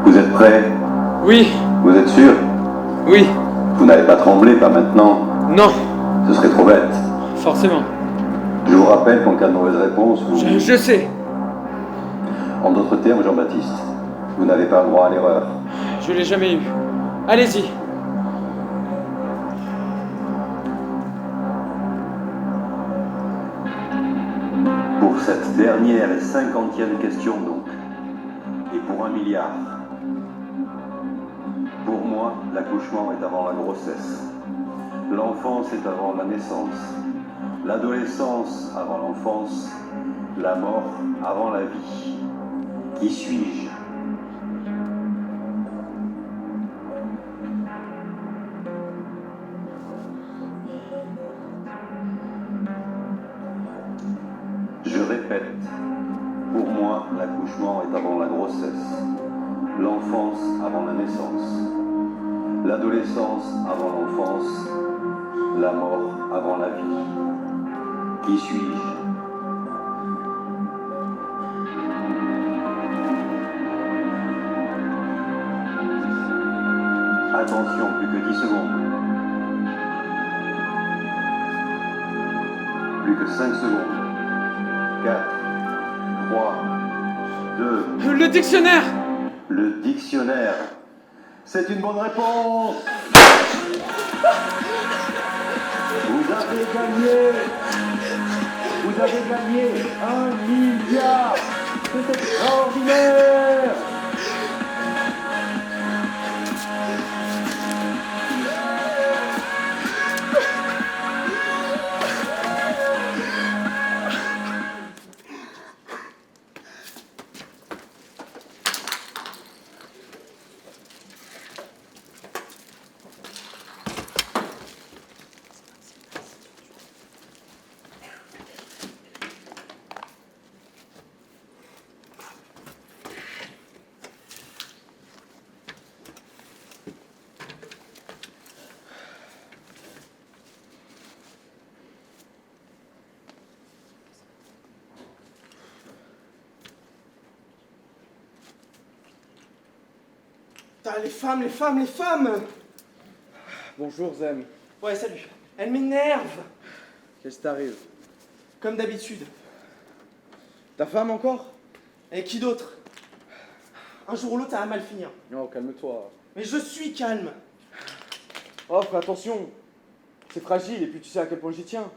Vous êtes prêts? Oui. Vous êtes sûr? Oui. Vous n'allez pas trembler, pas maintenant. Non. Ce serait trop bête. Forcément. Je vous rappelle qu'en cas de mauvaise réponse, vous... Je sais. En d'autres termes, Jean-Baptiste, vous n'avez pas le droit à l'erreur. Je l'ai jamais eu. Allez-y. Pour cette dernière et 50e question donc, et pour 1 milliard. Pour moi, l'accouchement est avant la grossesse. L'enfance est avant la naissance. L'adolescence avant l'enfance. La mort avant la vie. Qui suis-je? Je répète, pour moi, l'accouchement est avant la grossesse, l'enfance avant la naissance, l'adolescence avant l'enfance, la mort avant la vie. Qui suis-je? Attention, plus que 10 secondes. Plus que 5 secondes. 4, 3, 2... Le dictionnaire. Le dictionnaire. C'est une bonne réponse. Vous avez gagné. Vous avez gagné 1 milliard. C'est extraordinaire. Putain, les femmes. Bonjour Zem. Ouais, salut. Elles m'énervent. Qu'est-ce qui t'arrive? Comme d'habitude. Ta femme encore? Et qui d'autre? Un jour ou l'autre, ça va mal finir. Non, calme-toi. Mais je suis calme. Oh, fais attention. C'est fragile et puis tu sais à quel point j'y tiens.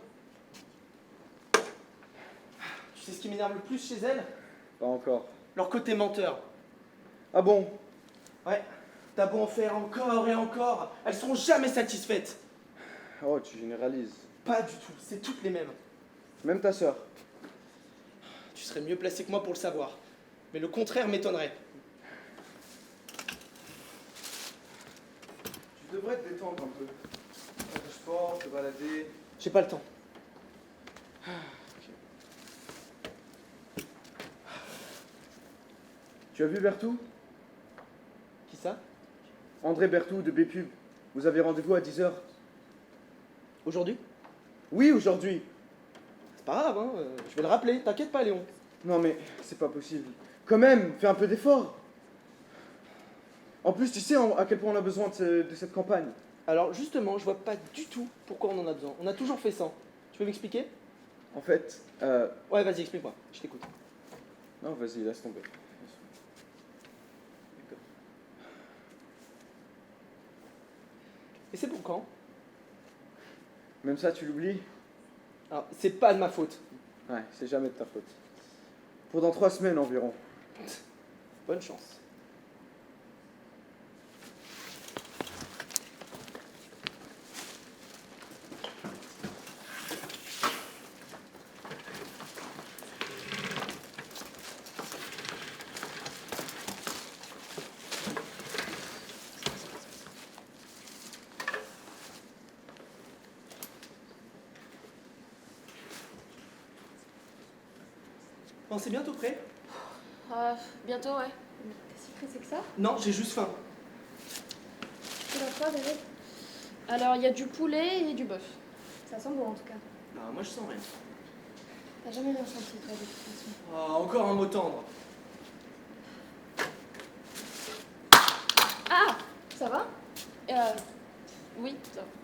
Tu sais ce qui m'énerve le plus chez elles? Pas encore. Leur côté menteur. Ah bon? Ouais. T'as beau en faire encore et encore, elles seront jamais satisfaites. Oh, tu généralises. Pas du tout, c'est toutes les mêmes. Même ta sœur. Tu serais mieux placé que moi pour le savoir. Mais le contraire m'étonnerait. Tu devrais te détendre un peu. Faire du sport, te balader. J'ai pas le temps. Tu as vu Berthoud? Qui ça? André Berthoud de Bpub. Vous avez rendez-vous à 10h. Aujourd'hui? Oui, aujourd'hui. C'est pas grave, hein. Je vais le rappeler, t'inquiète pas Léon. Non mais, c'est pas possible. Quand même, fais un peu d'effort. En plus, tu sais à quel point on a besoin de cette campagne. Alors justement, je vois pas du tout pourquoi on en a besoin. On a toujours fait ça. Tu peux m'expliquer? En fait, Ouais, vas-y, explique-moi, je t'écoute. non, vas-y, laisse tomber. Et c'est pour quand? Même ça, tu l'oublies? Alors, c'est pas de ma faute. Ouais, c'est jamais de ta faute. Pour dans 3 semaines environ. Bonne chance. Bon, c'est bientôt prêt? Bientôt, ouais. Mais t'es si pressé que ça? Non, j'ai juste faim. Tu leur quoi, David? Alors, il y a du poulet et du bœuf. Ça sent bon, en tout cas. Ah, moi je sens rien. T'as jamais rien senti, toi, de toute façon. Ah, encore un mot tendre. ça va? Oui,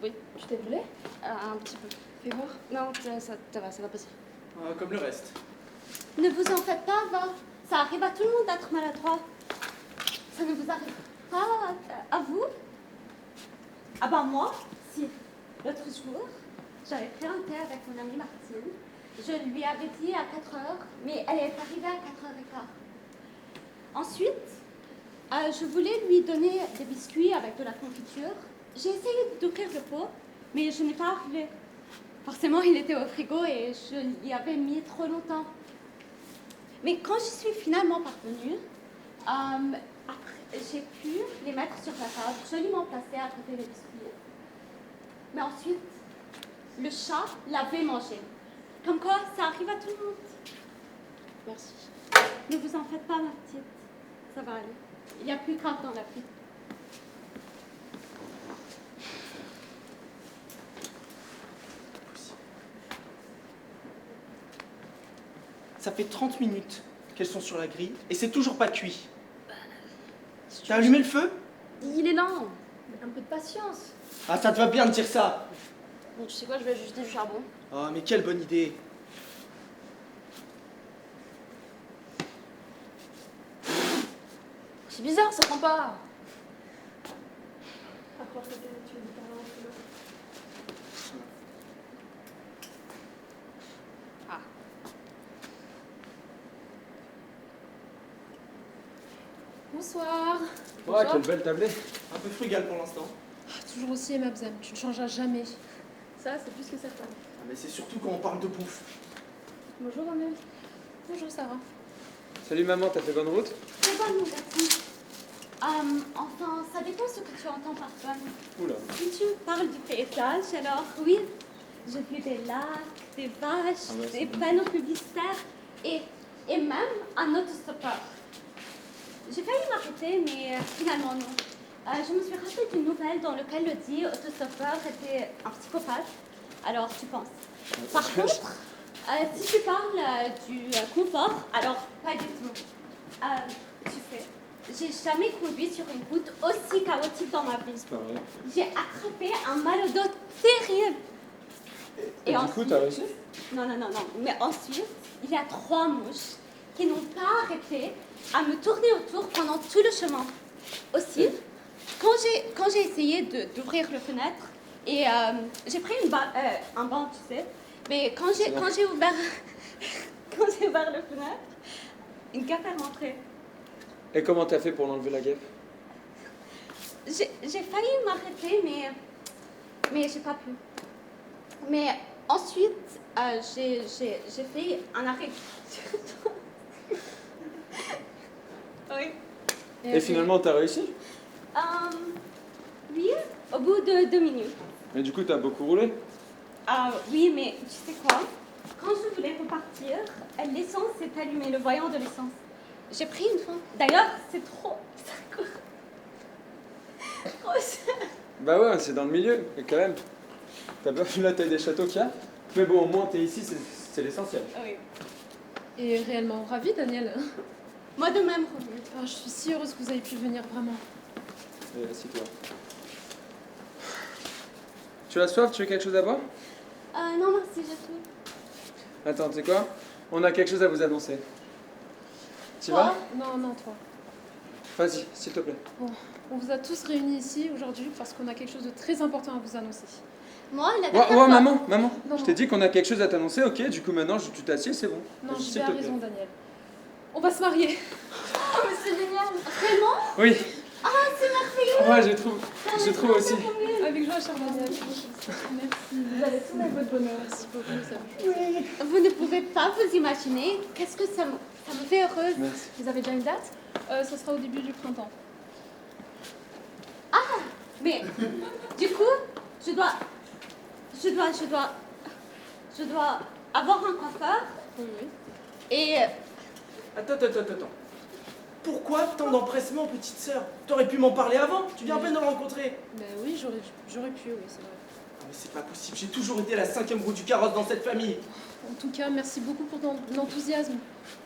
oui, Tu t'es brûlé? un petit peu. Fais voir. Non, ça va passer. Comme le reste. Ne vous en faites pas, va. Ça arrive à tout le monde d'être maladroit. Ça ne vous arrive pas à vous? Ah bah moi, si. L'autre jour, j'avais pris un thé avec mon amie Martine. Je lui avais dit à 4 heures, mais elle est arrivée à 4h15. Ensuite, je voulais lui donner des biscuits avec de la confiture. J'ai essayé d'ouvrir le pot, mais je n'ai pas arrivé. Forcément, il était au frigo et je l'y avais mis trop longtemps. Mais quand je suis finalement parvenue, après, j'ai pu les mettre sur la table, joliment placés à côté des biscuits. Mais ensuite, le chat l'avait mangé. Comme quoi, ça arrive à tout le monde. Merci. Ne vous en faites pas, ma petite. Ça va aller. Il y a plus grave dans la vie. Ça fait 30 minutes qu'elles sont sur la grille et c'est toujours pas cuit. T'as allumé le feu? Il est lent. Un peu de patience. Ah, ça te va bien de dire ça. Bon, tu sais quoi, je vais ajouter du charbon. Oh, mais quelle bonne idée. C'est bizarre, ça prend pas. À croire que tu es du parler entre l'autre. Bonsoir. Ouais, quelle belle tablée. Un peu frugal pour l'instant. Toujours aussi aimable, Zem. Tu ne changeras jamais. Ça, c'est plus que certain. Ah, mais c'est surtout quand on parle de bouffe. Bonjour, Amel. Bonjour, Sarah. Salut maman, t'as fait bonne route? C'est bonne, mon garçon. Enfin, ça dépend ce que tu entends par bonne. Oula. Si tu parles du paysage, alors oui, j'ai vu des lacs, des vaches, Ah ouais, des panneaux publicitaires et même un autostoppeur. J'ai failli m'arrêter, mais finalement non. Je me suis rappelé d'une nouvelle dans laquelle le dit autostoppeur était un psychopathe. Alors tu penses. Par contre, si tu parles du confort, alors pas du tout. Tu sais, j'ai jamais conduit sur une route aussi chaotique dans ma vie. C'est pas vrai. J'ai attrapé un mal au dos terrible. Et du coup, t'as réussi? Non. Mais ensuite, il y a 3 mouches qui n'ont pas arrêté à me tourner autour pendant tout le chemin. Aussi, quand j'ai essayé d'ouvrir la fenêtre, et j'ai pris un banc, tu sais, mais quand j'ai ouvert la fenêtre, une guêpe est rentrée. Et comment t'as fait pour l'enlever la guêpe? J'ai failli m'arrêter, mais j'ai pas pu. Mais ensuite, j'ai fait un arrêt. Oui. Et finalement, t'as réussi? Oui, au bout de 2 minutes. Mais du coup, t'as beaucoup roulé? Oui, mais tu sais quoi? Quand je voulais repartir, l'essence s'est allumée, le voyant de l'essence. J'ai pris une fente. D'ailleurs, c'est trop... Ça court. Trop cher. Bah ouais, c'est dans le milieu, mais quand même. T'as pas vu la taille des châteaux qu'il y a? Mais bon, au moins, t'es ici, c'est l'essentiel. Oui. Et réellement ravi, Daniel. Moi de même, Romy. Ah, je suis si heureuse que vous ayez pu venir, vraiment. Et assieds-toi. Tu as soif? Tu veux quelque chose à boire? Non, merci, j'ai tout. Attends, tu sais quoi? On a quelque chose à vous annoncer. Tu Quoi? vas? Non, toi. Vas-y, s'il te plaît. Bon, on vous a tous réunis ici aujourd'hui parce qu'on a quelque chose de très important à vous annoncer. Moi, la Ouais, dernière ouais, fois... maman, Non, je t'ai dit qu'on a quelque chose à t'annoncer, ok? Du coup, maintenant, tu t'assieds, c'est bon. Non, Vas-y, j'y s'il vais te à plaît. raison, Daniel. On va se marier. Oh, mais c'est génial. Vraiment? Oui. Ah, c'est merveilleux. Ouais, je trouve aussi. Avec joie, cher Daniel. Merci. Vous allez trouver votre bonheur. Merci beaucoup, ça me fait plaisir. Vous ne pouvez pas vous imaginer qu'est-ce que ça me fait heureuse. Merci. Vous avez déjà une date? Ça sera au début du printemps. Mais, du coup, je dois avoir un coiffeur Oui. et... Attends. Pourquoi tant d'empressement, petite sœur? T'aurais pu m'en parler avant, tu viens à peine de le rencontrer. Ben oui, j'aurais pu, oui, c'est vrai. Ah, mais c'est pas possible, j'ai toujours été la 5e roue du carrosse dans cette famille. En tout cas, merci beaucoup pour ton enthousiasme.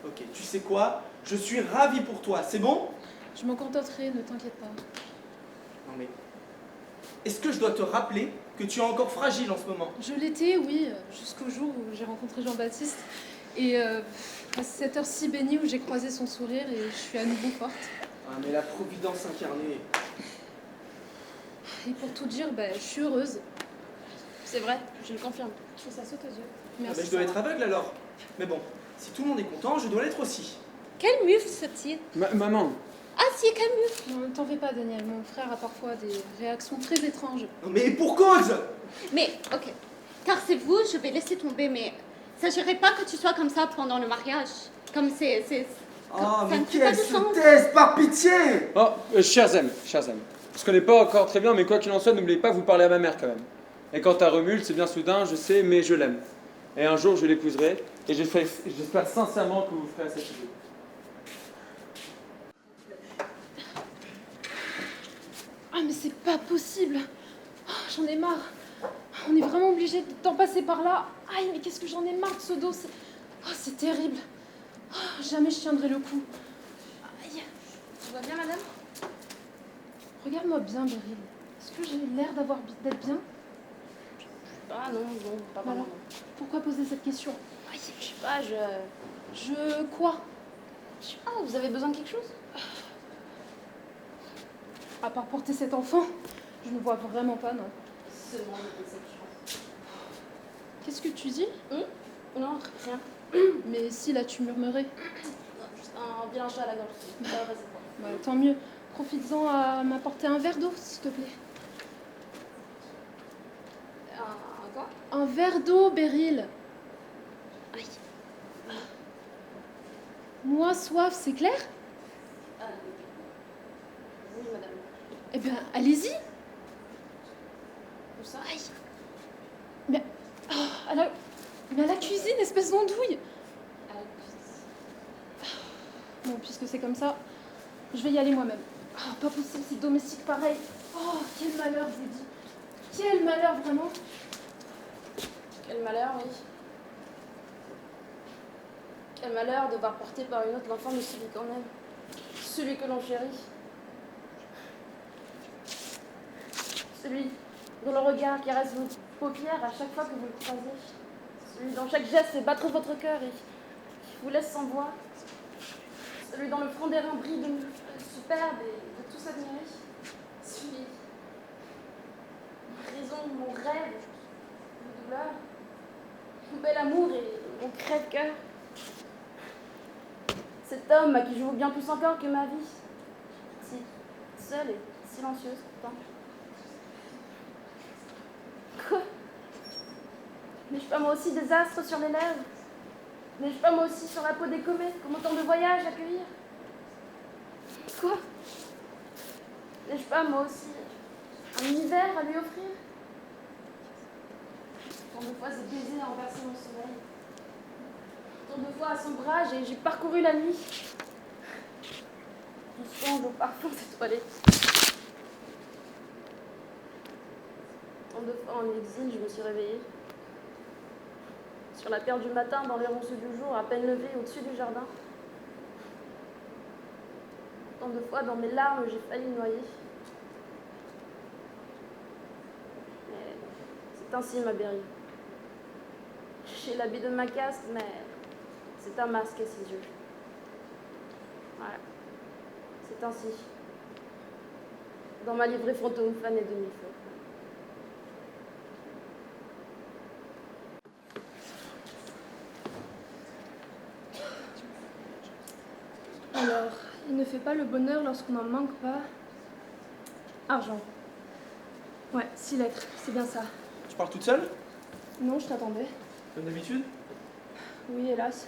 Ok, tu sais quoi? Je suis ravi pour toi, c'est bon? Je m'en contenterai, ne t'inquiète pas. Non Non mais... Est-ce que je dois te rappeler que tu es encore fragile en ce moment? Je l'étais, oui, jusqu'au jour où j'ai rencontré Jean-Baptiste. Et à cette heure-ci bénie où j'ai croisé son sourire et je suis à nouveau forte. Ah mais la providence incarnée. Et pour tout dire, je suis heureuse. C'est vrai, je le confirme. Et ça saute aux yeux. Ah, Merci. mais je dois être aveugle alors. Mais bon, si tout le monde est content, je dois l'être aussi. Quel mufle ce-t-il? Maman, Ah si, quel mufle? Non, ne t'en fais pas, Daniel. Mon frère a parfois des réactions très étranges. Non mais pour cause! Mais, ok. Car c'est vous, je vais laisser tomber, mais s'agirait pas que tu sois comme ça pendant le mariage. Comme c'est... Oh ça mais ne fait pas qu'elle de se sens. taise, par pitié! oh, chers amis, on se connaît pas encore très bien, mais quoi qu'il en soit, n'oubliez pas que vous parlez à ma mère quand même. Et quant à Romul, c'est bien soudain, je sais, mais je l'aime. Et un jour, je l'épouserai, et j'espère sincèrement que vous ferez cette idée. Ah, mais c'est pas possible. Ah, j'en ai marre. On est vraiment obligé d'en passer par là. Aïe, mais qu'est-ce que j'en ai marre de ce dos. C'est terrible. Ah, jamais je tiendrai le coup. Aïe. Tout va bien, madame? Regarde-moi bien, Beryl. Est-ce que j'ai l'air d'être bien? Ah non, pas vraiment. Alors, pourquoi poser cette question? Je sais pas, Je... quoi? je sais pas, vous avez besoin de quelque chose? À part porter cet enfant, je ne vois vraiment pas, non. Seulement une déception. Qu'est-ce que tu dis? Non, rien. Mais si, là, tu murmurais. Non, juste un vilain chat à la gorge. Vas-y. Tant mieux. Profites-en à m'apporter un verre d'eau, s'il te plaît. Un quoi? Un verre d'eau, Beryl. Aïe. Moi, soif, c'est clair? Ah, oui, madame. Eh bien, allez-y. Où ça? Aïe. Mais à la cuisine, espèce d'andouille. À la cuisine. Bon, puisque c'est comme ça, je vais y aller moi-même. Ah, pas possible, c'est domestique pareil. Oh, quel malheur, je vous dis. Quel malheur, vraiment. Quel malheur, oui. Quel malheur de voir porter par une autre l'enfant de celui qu'on aime. Celui que l'on chérit. Celui dont le regard caresse vos paupières à chaque fois que vous le croisez. Celui dont chaque geste fait battre votre cœur et qui vous laisse sans voix. Celui dont le front d'airain brille de superbe et de tous admirer. Celui... ma raison, mon rêve, mon douleur, mon bel amour et mon crève-cœur. Cet homme à qui je vaux bien plus encore que ma vie. Si seule et silencieuse pourtant. Quoi? N'ai-je pas moi aussi des astres sur les lèvres? N'ai-je pas moi aussi sur la peau des comètes comme autant de voyages à cueillir? Quoi? N'ai-je pas moi aussi un univers à lui offrir? Tant de fois ses baisers ont bercé mon sommeil. Tant de fois à son bras j'ai parcouru la nuit. Je songe au parfum étoilé. Tant de fois en exil, je me suis réveillée. Sur la terre du matin, dans les ronceaux du jour, à peine levée au-dessus du jardin. Tant de fois, dans mes larmes, j'ai failli me noyer. Mais c'est ainsi, ma Beryl. J'ai l'habit de ma caste, mais c'est un masque à ses yeux. Voilà. C'est ainsi. Dans ma livrée fantôme, fan et demi-feu. Alors, il ne fait pas le bonheur lorsqu'on n'en manque pas. Argent. Ouais, 6 lettres, c'est bien ça. Tu parles toute seule? Non, je t'attendais. Comme d'habitude? Oui, hélas.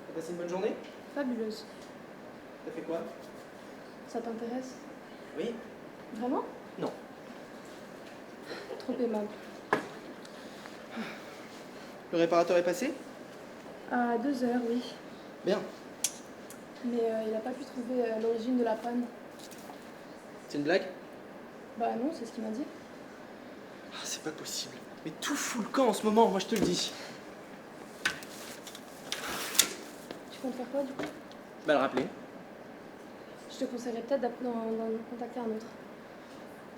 T'as passé une bonne journée? Fabuleuse. T'as fait quoi? Ça t'intéresse? Oui? Vraiment? Non. Trop aimable. Le réparateur est passé? À 2 heures, oui. Bien. Mais il n'a pas pu trouver l'origine de la panne. C'est une blague? Bah non, c'est ce qu'il m'a dit. Ah, c'est pas possible. Mais tout fout le camp en ce moment, moi je te le dis. Tu comptes faire quoi, du coup? Bah le rappeler. Je te conseillerais peut-être d'en contacter un autre.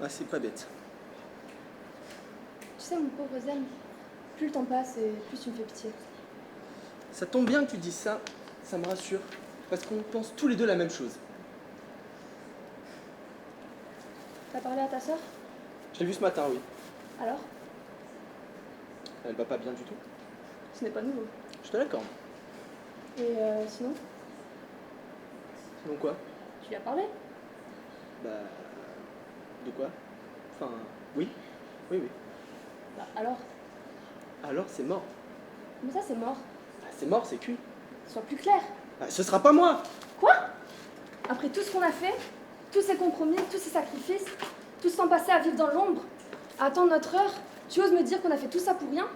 Ah, c'est pas bête. Tu sais, mon pauvre Zen, plus le temps passe et plus tu me fais pitié. Ça tombe bien que tu dises ça, ça me rassure. Parce qu'on pense tous les deux la même chose. T'as parlé à ta sœur? Je l'ai vu ce matin, oui. Alors? Elle va pas bien du tout. Ce n'est pas nouveau. Je te l'accorde. Et sinon? Sinon quoi? Tu lui as parlé? Bah... De quoi? Enfin... Oui. Oui, oui. Bah alors? Alors c'est mort. Mais ça c'est mort. Bah, c'est mort, c'est cuit. Sois plus clair. Bah, ce sera pas moi! Quoi? Après tout ce qu'on a fait, tous ces compromis, tous ces sacrifices, tout ce temps passé à vivre dans l'ombre, à attendre notre heure, tu oses me dire qu'on a fait tout ça pour rien?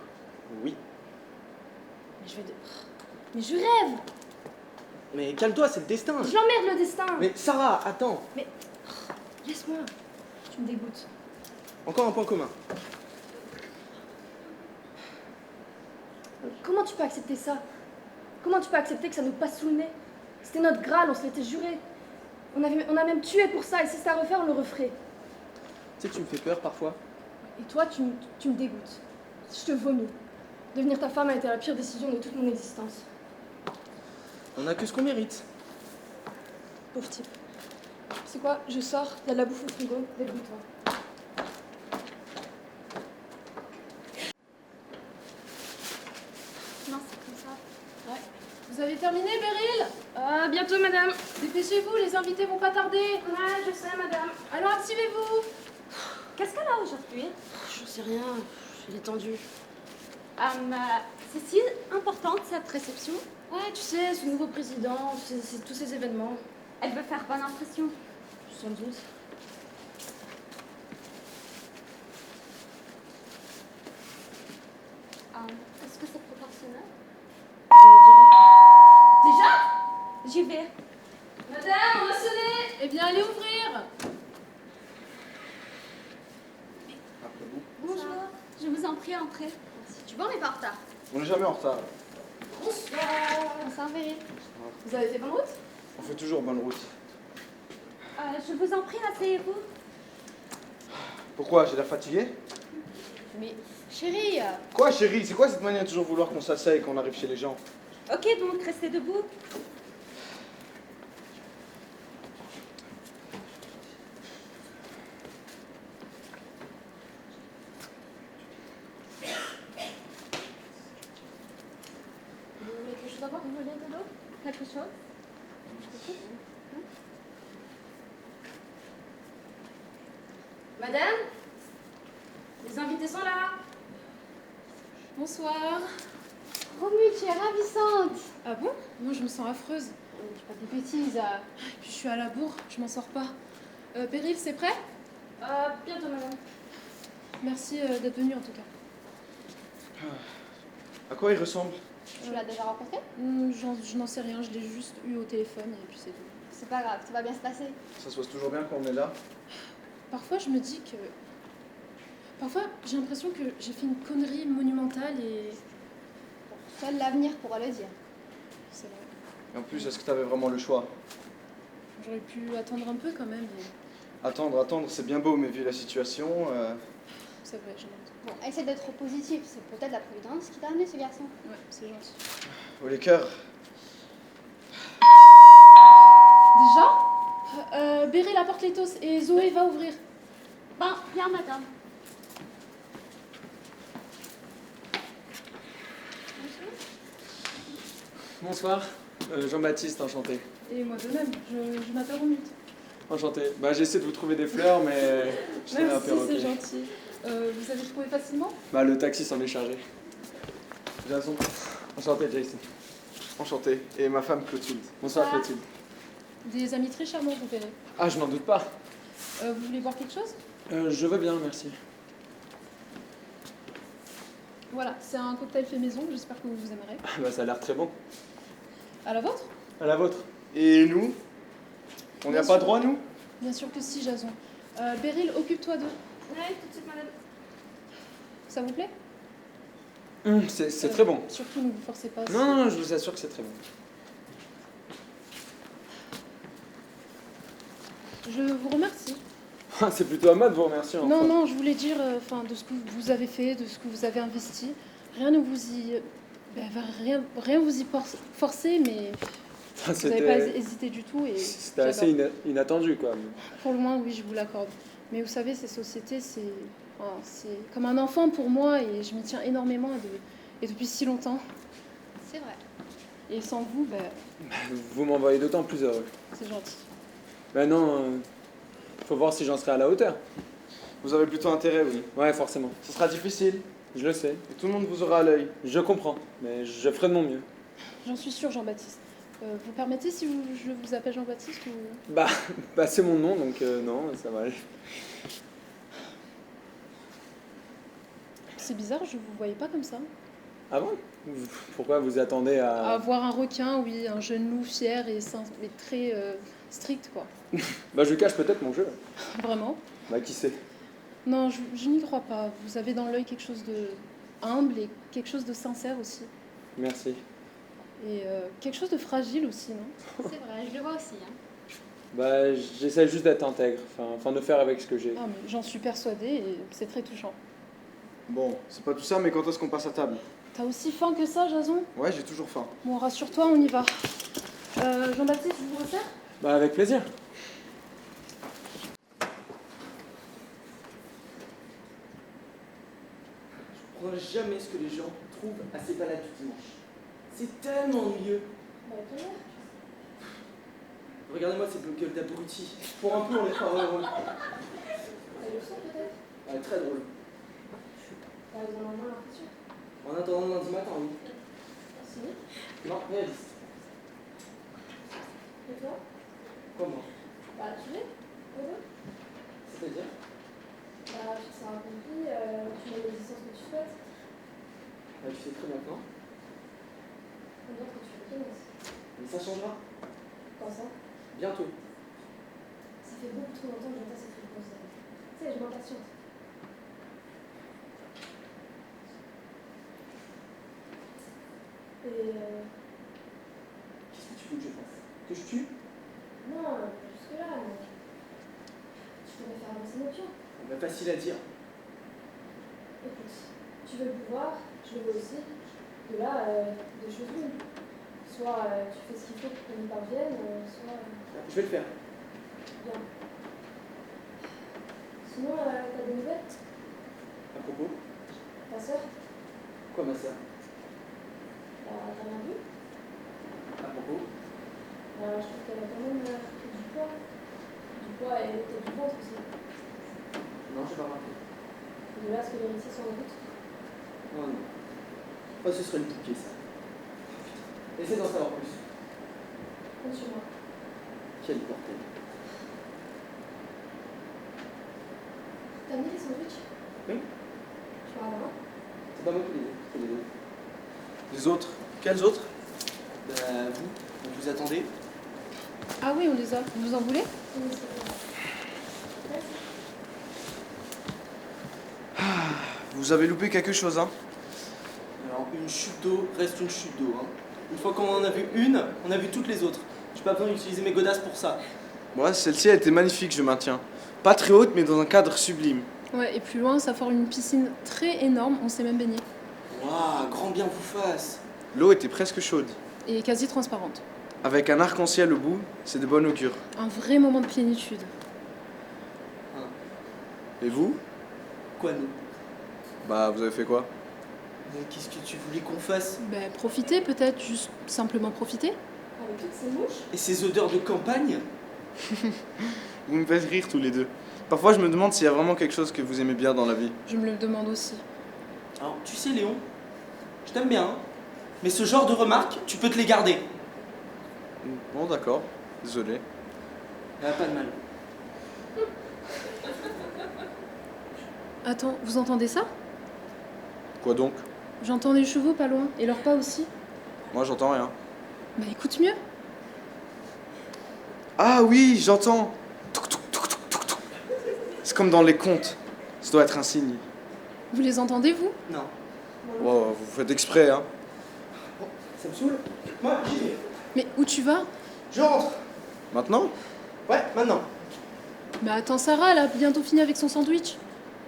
Oui. Mais je rêve! Mais calme-toi, c'est le destin. Je l'emmerde le destin! Mais Sarah, attends. Laisse-moi. Tu me dégoûtes. Encore un point commun. Comment tu peux accepter ça? Comment tu peux accepter que ça nous passe sous le nez? C'était notre Graal, on se l'était juré. On a même tué pour ça, et si c'était à refaire, on le referait. Tu sais que tu me fais peur parfois. Et toi, tu me dégoûtes. Je te vomis. Devenir ta femme a été la pire décision de toute mon existence. On a que ce qu'on mérite. Pauvre type. C'est quoi? Je sors, il y a de la bouffe au frigo, débrouille-toi. Non, c'est comme ça. Ouais. Vous avez terminé, Beryl? Bientôt, madame. Dépêchez-vous, les invités vont pas tarder. Ouais, je sais, madame. Alors activez-vous. Qu'est-ce qu'elle a aujourd'hui? Je sais rien, il est tendu. C'est si importante cette réception. Ouais, tu sais, ce nouveau président, c'est tous ces événements. Elle veut faire bonne impression. Sans doute. Est-ce que c'est proportionnel? Je Déjà? J'y vais. le dirai. Madame, on va sonner. Eh bien, allez ouvrir. Bonjour. Je vous en prie, entrez. Tu vois, on n'est pas en retard. On n'est jamais en retard. Bonsoir, Beryl. Vous avez fait bonne route? On fait toujours bonne route. Je vous en prie, asseyez-vous. Pourquoi? J'ai l'air fatigué? Mais, chérie, Quoi, chérie? C'est quoi cette manière de toujours vouloir qu'on s'asseye quand on arrive chez les gens? Ok, donc restez debout. vous voulez quelque chose à boire? Vous voulez de l'eau? Quelque chose? Madame, les invités sont là. Bonsoir. Romu, tu es ravissante. Ah bon? Moi, je me sens affreuse. Je pas des bêtises. Et puis, je suis à la bourre, je m'en sors pas. Beryl, c'est prêt? Bientôt, madame. Merci d'être venue, en tout cas. À quoi il ressemble? Tu l'as déjà rencontré? Je n'en sais rien, je l'ai juste eu au téléphone et puis c'est tout. C'est pas grave, ça va bien se passer. Ça se passe toujours bien quand on est là. Parfois, je me dis que... Parfois, j'ai l'impression que j'ai fait une connerie monumentale et... Seul l'avenir pourra le dire. C'est vrai. Et en plus, est-ce que t'avais vraiment le choix? J'aurais pu attendre un peu quand même, mais... Attendre, c'est bien beau, mais vu la situation... C'est vrai, j'ai honte. Bon, essaie d'être positif. C'est peut-être la providence qui t'a amené ce garçon. Ouais, c'est gentil. Oh, les cœurs. Déjà Beryl apporte les toasts et Zoé va ouvrir. Ben, bien, madame. Bonsoir, Jean-Baptiste, enchanté. Et moi de même, je m'appelle Romute. Enchanté. Bah, j'essaie de vous trouver des fleurs, mais je suis un Merci, perroquet. c'est gentil. Vous avez trouvé facilement? Bah, le taxi s'en est chargé. Jason. Enchanté, Jason. Enchanté. Et ma femme Clotilde. Bonsoir, Clotilde. Des amis très charmants, vous verrez. Ah, je n'en doute pas. Vous voulez boire quelque chose? Je veux bien, merci. Voilà, c'est un cocktail fait maison, j'espère que vous aimerez. Bah, ça a l'air très bon. À la vôtre? À la vôtre. Et nous? On n'y a Bien pas sûr. droit, nous? Bien sûr que si, Jason. Beryl, occupe-toi d'eux. Ouais, tout de suite, madame. Ça vous plaît? C'est très bon. Surtout, ne vous forcez pas. Non, je vous assure que c'est très bon. Je vous remercie. Ah, c'est plutôt à moi de vous remercier. Non, enfin. non, je voulais dire, de ce que vous avez fait, de ce que vous avez investi. Rien ne vous y... rien vous y forcer, mais Ah, vous n'avez pas C'était hésité du tout. Et c'était assez inattendu, quoi. pour le moins, oui, je vous l'accorde. Mais vous savez, ces sociétés, c'est comme un enfant pour moi et je m'y tiens énormément et depuis si longtemps. C'est vrai. Et sans vous, Vous m'envoyez d'autant plus heureux. c'est gentil. Ben non, faut voir si j'en serai à la hauteur. Vous avez plutôt intérêt, oui. Ouais, forcément. Ce sera difficile, Je le sais. et tout le monde vous aura à l'œil. Je comprends, mais je ferai de mon mieux. J'en suis sûre, Jean-Baptiste. Vous permettez si je vous appelle Jean-Baptiste ou... Bah, c'est mon nom, donc non, ça va aller. C'est bizarre, je vous voyais pas comme ça. Ah bon? Pourquoi vous attendez à... À voir un requin, oui, un jeune loup fier et très strict, quoi. Bah, je cache peut-être mon jeu. Vraiment. Bah, qui sait? Non, je n'y crois pas. Vous avez dans l'œil quelque chose de humble et quelque chose de sincère aussi. Merci. Et quelque chose de fragile aussi, non? C'est vrai, je le vois aussi. Hein. Bah, j'essaie juste d'être intègre, enfin de faire avec ce que j'ai. Ah, mais j'en suis persuadée et c'est très touchant. Bon, c'est pas tout ça, mais quand est-ce qu'on passe à table? T'as aussi faim que ça, Jason? Ouais, j'ai toujours faim. Bon, rassure-toi, on y va. Jean-Baptiste, je vous resserre? Bah, avec plaisir. Je comprends jamais ce que les gens trouvent à ces balades du dimanche. C'est tellement ennuyeux. Regardez-moi ces gueules d'abrutis. Pour un peu, on les croirait heureux. T'as le son peut-être? Ouais, très drôle. T'as vraiment l'impression? En attendant lundi matin, oui. Si. Non, réaliste. Et toi? Comment? Bah, tu l'es? Heureux? C'est-à-dire? Bah, tu t'es accompli, tu mets les licences que tu souhaites. Bah, tu sais très bien que non. On dirait que tu le connais. Mais ça changera. Quand ça? Bientôt. Ça fait beaucoup trop longtemps que j'entends cette réponse. Tu sais, je m'impatiente. Et Qu'est-ce que tu veux que je fasse? Que je tue? non, jusque-là, mais tu pourrais faire avancer nos pions. Bah, facile à dire. Écoute, tu veux le pouvoir, je le veux aussi. De là, deux choses l'une. Soit tu fais ce qu'il faut pour qu'on y parvienne, soit... Je vais le faire. Bien. Sinon, t'as des nouvelles? À propos? Ta sœur? Quoi, ma sœur? T'as rien vu? À propos? Je trouve qu'elle a quand même pris du poids. Du poids et peut-être du ventre aussi. Non, j'ai pas remarqué. De là à ce que l'héritier soit en route. Oh non. Oh, ce serait le bouquet, ça. Essaie d'en savoir plus. Compte sur moi. Quel bordel. T'as mis les sandwichs? Oui. Tu vas avoir? C'est pas moi qui les ai, c'est les autres. Les autres? Quels autres? Bah, vous vous attendez? Ah oui, on les a. Vous en voulez? Oui, c'est vrai. Merci. Vous avez loupé quelque chose, hein? Alors, une chute d'eau reste une chute d'eau. Hein. Une fois qu'on en a vu une, on a vu toutes les autres. J'ai pas besoin d'utiliser mes godasses pour ça. Ouais, celle-ci a été magnifique, je maintiens. Pas très haute, mais dans un cadre sublime. Ouais, et plus loin, ça forme une piscine très énorme, on s'est même baigné. Waouh, grand bien vous fasse. L'eau était presque chaude. Et quasi transparente. Avec un arc-en-ciel au bout, c'est de bon augure. Un vrai moment de plénitude. Et vous? Quoi, nous? Bah, vous avez fait quoi? Mais qu'est-ce que tu voulais qu'on fasse? Ben, profiter peut-être, juste simplement profiter. Avec toutes ces mouches? Et ces odeurs de campagne? Vous me faites rire tous les deux. Parfois, je me demande s'il y a vraiment quelque chose que vous aimez bien dans la vie. Je me le demande aussi. Alors, tu sais, Léon, je t'aime bien, hein, mais ce genre de remarques, tu peux te les garder. Bon, d'accord. Désolé. Pas de mal. Attends, vous entendez ça? Quoi donc? J'entends des chevaux pas loin, et leurs pas aussi. Moi, j'entends rien. Bah écoute mieux. Ah oui, j'entends. Touc, touc, touc, touc, touc, touc. C'est comme dans les contes. Ça doit être un signe. Vous les entendez, vous? Non. Wow, vous faites exprès, hein. Bon, ça me saoule. Moi, j'y vais. Mais où tu vas? Je rentre. Maintenant? Ouais, maintenant. Mais attends, Sarah, elle a bientôt fini avec son sandwich.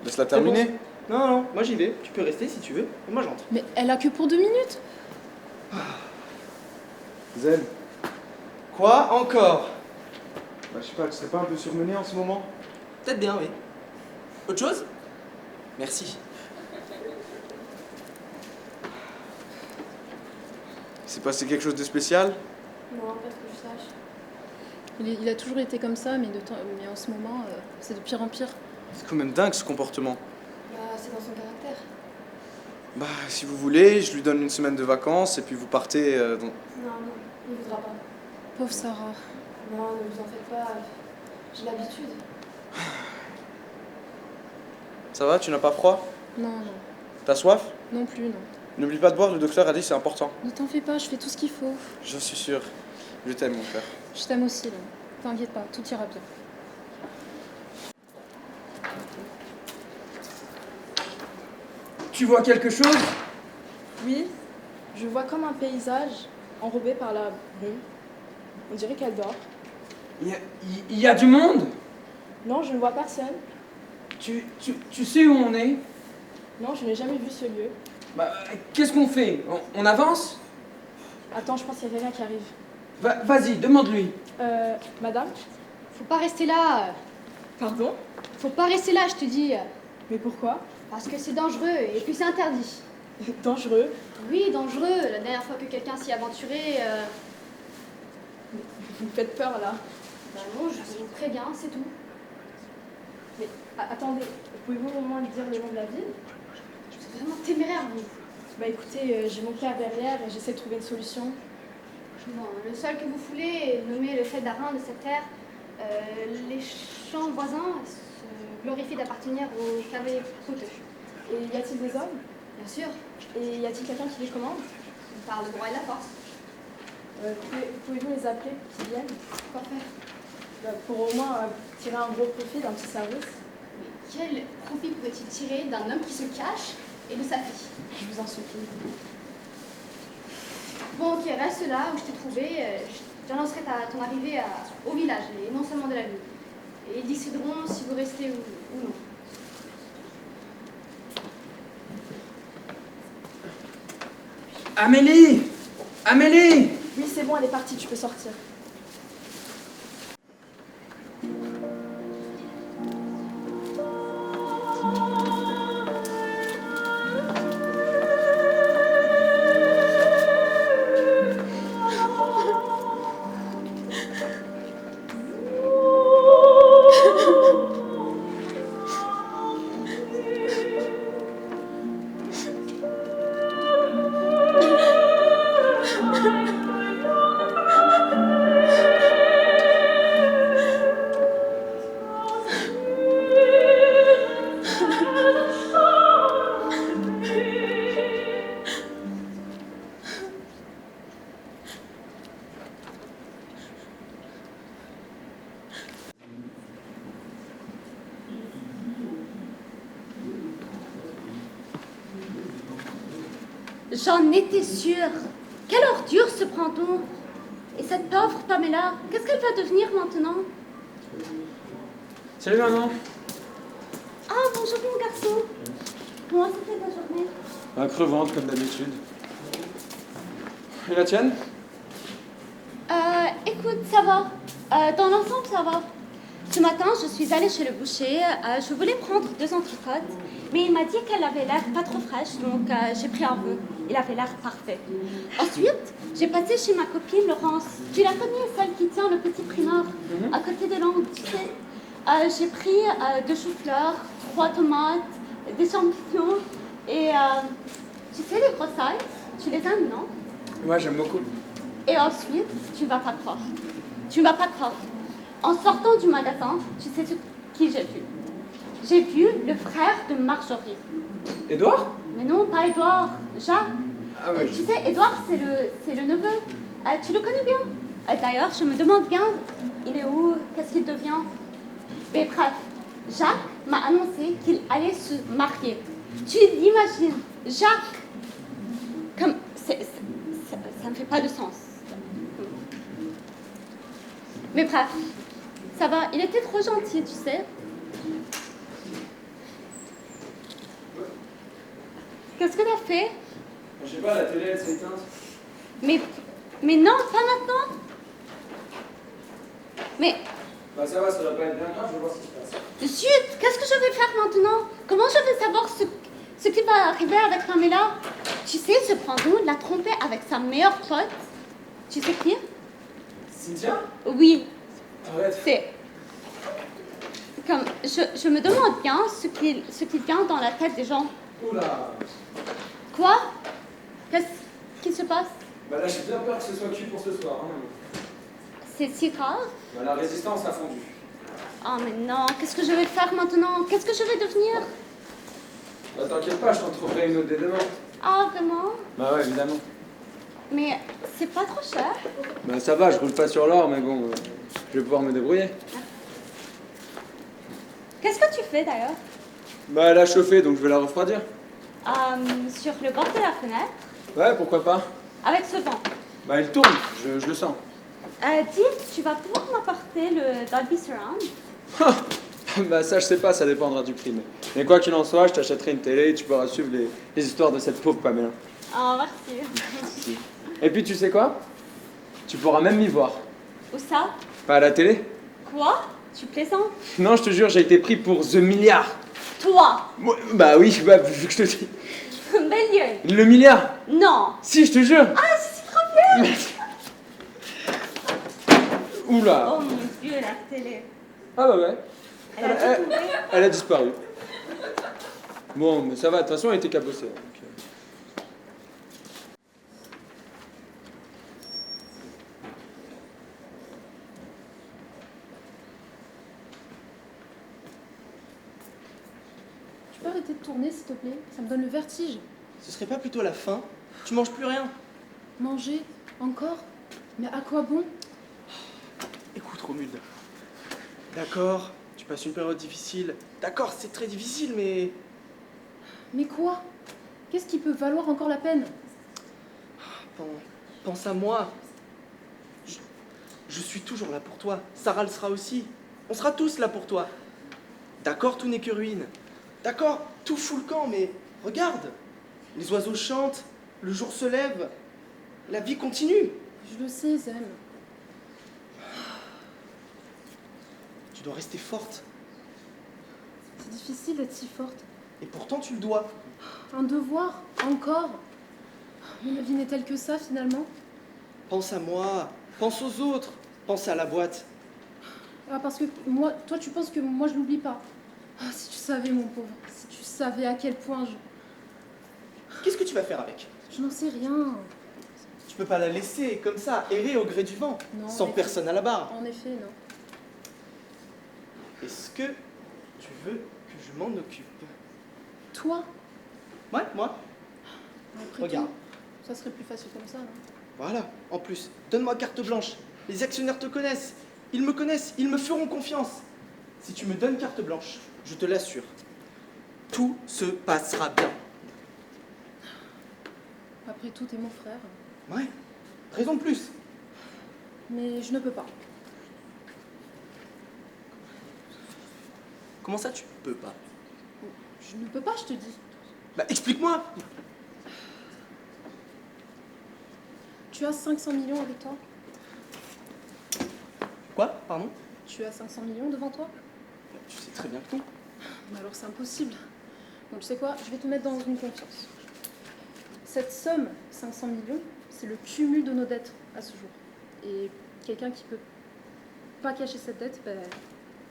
Laisse-la terminer. Non, non, moi j'y vais. Tu peux rester si tu veux. Et moi j'entre. Mais elle a que pour 2 minutes. Zen, Quoi encore? je sais pas, tu serais pas un peu surmené en ce moment? Peut-être bien, oui. Autre chose? Merci. C'est passé quelque chose de spécial? Non, pas que je sache. Il a toujours été comme ça, mais en ce moment, c'est de pire en pire. C'est quand même dingue ce comportement. Bah, c'est dans son caractère. Bah, si vous voulez, je lui donne une semaine de vacances et puis vous partez dans... Non, il voudra pas. Pauvre Sarah. Non, ne vous en faites pas. J'ai l'habitude. Ça va, tu n'as pas froid? Non, non. T'as soif? Non plus, non. N'oublie pas de boire, le docteur a dit c'est important. Ne t'en fais pas, je fais tout ce qu'il faut. Je suis sûr. Je t'aime, mon frère. Je t'aime aussi, là. T'inquiète pas, tout ira bien. Tu vois quelque chose? Oui, je vois comme un paysage enrobé par la brume. On dirait qu'elle dort. Il y a du monde? Non, je ne vois personne. Tu sais où on est? Non, je n'ai jamais vu ce lieu. Bah, qu'est-ce qu'on fait? On avance? Attends, je pense qu'il y a quelqu'un qui arrive. Vas-y, demande-lui. Madame? Faut pas rester là. Pardon? Faut pas rester là, je te dis. Mais pourquoi? Parce que c'est dangereux et puis c'est interdit. Dangereux. Oui, dangereux. La dernière fois que quelqu'un s'y aventurait, Vous me faites peur là. bah non, je vous préviens, c'est tout. Mais attendez, pouvez-vous au moins me dire le nom de la ville? Vous êtes vraiment téméraire, vous. Bah écoutez, j'ai mon père derrière et j'essaie de trouver une solution. Bon, le seul que vous foulez est nommé le fait d'Arin de cette terre. Les champs voisins se glorifient d'appartenir aux cavaliers coûteux. Et y a-t-il des hommes? Bien sûr, Et y a-t-il quelqu'un qui les commande? par le droit et la force. Pouvez-vous les appeler pour qu'ils viennent? Quoi faire? Bah, pour au moins tirer un gros profit d'un petit service? Mais quel profit pourrait-il tirer d'un homme qui se cache et de sa fille? Je vous en supplie. Bon, ok, reste là où je t'ai trouvé. J'annoncerai ton arrivée au village, et non seulement de la ville. Et ils décideront si vous restez ou non. Amélie! Amélie! Oui, c'est bon, elle est partie, tu peux sortir. J'en étais sûre. Quelle ordure se prend-on? Et cette pauvre Pamela, qu'est-ce qu'elle va devenir maintenant? Salut maman. Ah, bonjour mon garçon. Comment ça fait ta journée? Crevante comme d'habitude. Et la tienne? Écoute, ça va. Dans l'ensemble, ça va. Ce matin, je suis allée chez le boucher. Je voulais prendre 2 entrecôtes, mais il m'a dit qu'elle avait l'air pas trop fraîche, donc j'ai pris un peu. Il avait l'air parfait. Ensuite, j'ai passé chez ma copine Laurence. Tu la connais, celle qui tient le petit primeur à côté de l'angle, tu sais. J'ai pris 2 choux-fleurs, 3 tomates, des champignons et tu sais les broussailles, tu les aimes, non? Ouais, j'aime beaucoup. Et ensuite, tu vas pas croire. Tu vas pas croire. En sortant du magasin, tu sais qui j'ai vu? J'ai vu le frère de Marjorie. Édouard? Mais non, pas Édouard, Jacques. Ah ouais. Tu sais, Édouard, c'est le neveu. Tu le connais bien. D'ailleurs, je me demande bien, il est où? Qu'est-ce qu'il devient? Mais bref, Jacques m'a annoncé qu'il allait se marier. Tu l'imagines, Jacques, comme... ça ne fait pas de sens. Mais bref, Ça va, il était trop gentil, tu sais. Qu'est-ce que t'as fait? Je sais pas, la télé, elle s'est éteinte. Mais non, pas maintenant. Mais, Bah ça va, ça doit pas être bien grave, je vais voir ce qui se passe. zut, qu'est-ce que je vais faire maintenant? Comment je vais savoir ce qui va arriver avec Pamela? Tu sais, ce Brandon l'a trompé avec sa meilleure pote. Tu sais qui? Cynthia? Oui, Arrête. c'est... Comme, je me demande bien ce qui vient dans la tête des gens. Oula. Quoi? Qu'est-ce qui se passe? Bah là, j'ai bien peur que ce soit cuit pour ce soir. Hein. C'est si grave? Bah, la résistance a fondu. Oh mais non, qu'est-ce que je vais faire maintenant? Qu'est-ce que je vais devenir? Bah t'inquiète pas, je t'en trouverai une autre dès demain. Ah vraiment? Bah ouais, évidemment. Mais c'est pas trop cher? Bah ça va, je roule pas sur l'or, mais bon, je vais pouvoir me débrouiller. Qu'est-ce que tu fais d'ailleurs? Bah elle a chauffé, donc je vais la refroidir. Sur le bord de la fenêtre, Ouais, pourquoi pas. avec ce vent. Bah il tourne, je le sens. Dis, tu vas pouvoir m'apporter le Dolby Surround? Bah ça je sais pas, ça dépendra du prix. Mais quoi qu'il en soit, je t'achèterai une télé et tu pourras suivre les histoires de cette pauvre Pamela. Oh merci. Et puis tu sais quoi? Tu pourras même m'y voir. Où ça? Pas à la télé? Quoi? Tu plaisantes? Non, je te jure, j'ai été pris pour The Milliard. Toi? Bah oui, bah, vu que je te dis. Bélier? Le milliard? Non. Si, je te jure. Ah, je suis trop bien. Oula. Oh mon Dieu, la télé. Ah bah ouais. Elle a Elle a disparu. Bon, mais ça va, de toute façon, elle était cabossée. Donc, Tu peux arrêter de tourner, s'il te plaît? Ça me donne le vertige. Ce serait pas plutôt la faim? Tu manges plus rien. Manger? Encore? Mais à quoi bon? Écoute, Romuald. D'accord, tu passes une période difficile. D'accord, c'est très difficile, mais... Mais quoi? Qu'est-ce qui peut valoir encore la peine? Pense à moi. Je suis toujours là pour toi. Sarah le sera aussi. On sera tous là pour toi. D'accord, tout n'est que ruine. D'accord, tout fout le camp, mais regarde. Les oiseaux chantent, le jour se lève. La vie continue. Je le sais, Zem. Tu dois rester forte. C'est difficile d'être si forte. Et pourtant, tu le dois. Un devoir? Encore? Mais la vie n'est-elle que ça, finalement? Pense à moi. Pense aux autres. Pense à la boîte. Ah, parce que moi, toi, tu penses que moi, je l'oublie pas. Ah, si tu savais, mon pauvre. Si tu savais à quel point Qu'est-ce que tu vas faire avec? je n'en sais rien. Tu peux pas la laisser comme ça, errer au gré du vent, Non, sans mais- personne à la barre. En effet, non. Est-ce que tu veux que je m'en occupe? Toi? Ouais, moi. Après Regarde. tout, ça serait plus facile comme ça, non? Voilà, en plus, donne-moi carte blanche. Les actionnaires te connaissent. Ils me connaissent, ils me feront confiance. Si tu me donnes carte blanche, je te l'assure, tout se passera bien. Après tout, t'es mon frère. Ouais, raison de plus. Mais je ne peux pas. Comment ça, tu peux pas? Je ne peux pas, je te dis. Bah, explique-moi. Tu as 500 millions avec toi? Quoi? Pardon? Tu as 500 millions devant toi? Tu sais très bien que non. Mais alors c'est impossible. Donc tu sais quoi? Je vais te mettre dans une confiance. Cette somme, 500 millions, c'est le cumul de nos dettes à ce jour. Et quelqu'un qui peut pas cacher cette dette, ben,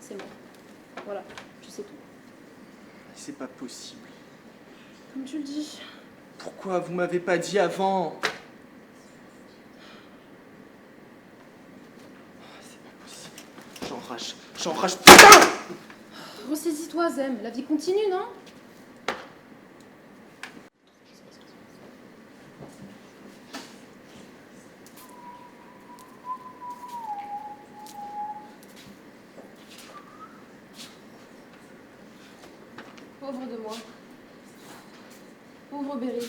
c'est moi. Voilà, tu sais tout. C'est pas possible. Comme tu le dis. Pourquoi vous m'avez pas dit avant? C'est pas possible. J'enrage, putain! Ressaisis-toi, Zem. La vie continue, non? Pauvre de moi. Pauvre Beryl.